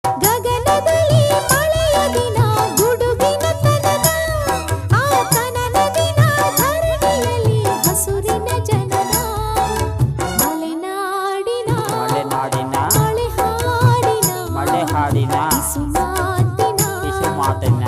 ಗಗನದಲ್ಲಿ ಮಳೆಯ ದಿನ ಗುಡುಗಿನ ತನನ, ಆ ತನನ ದಿನ ಧರಣಿಯಲ್ಲಿ ಹಸುರಿನ ಜನನ. ಮಲೆನಾಡಿನ ಮಳೆ ಹಾಡಿನ ಮಳೆ ಹಾಡಿನ ಕಿಸುಮಾತಿನ ಕಿಸುಮಾತಿನ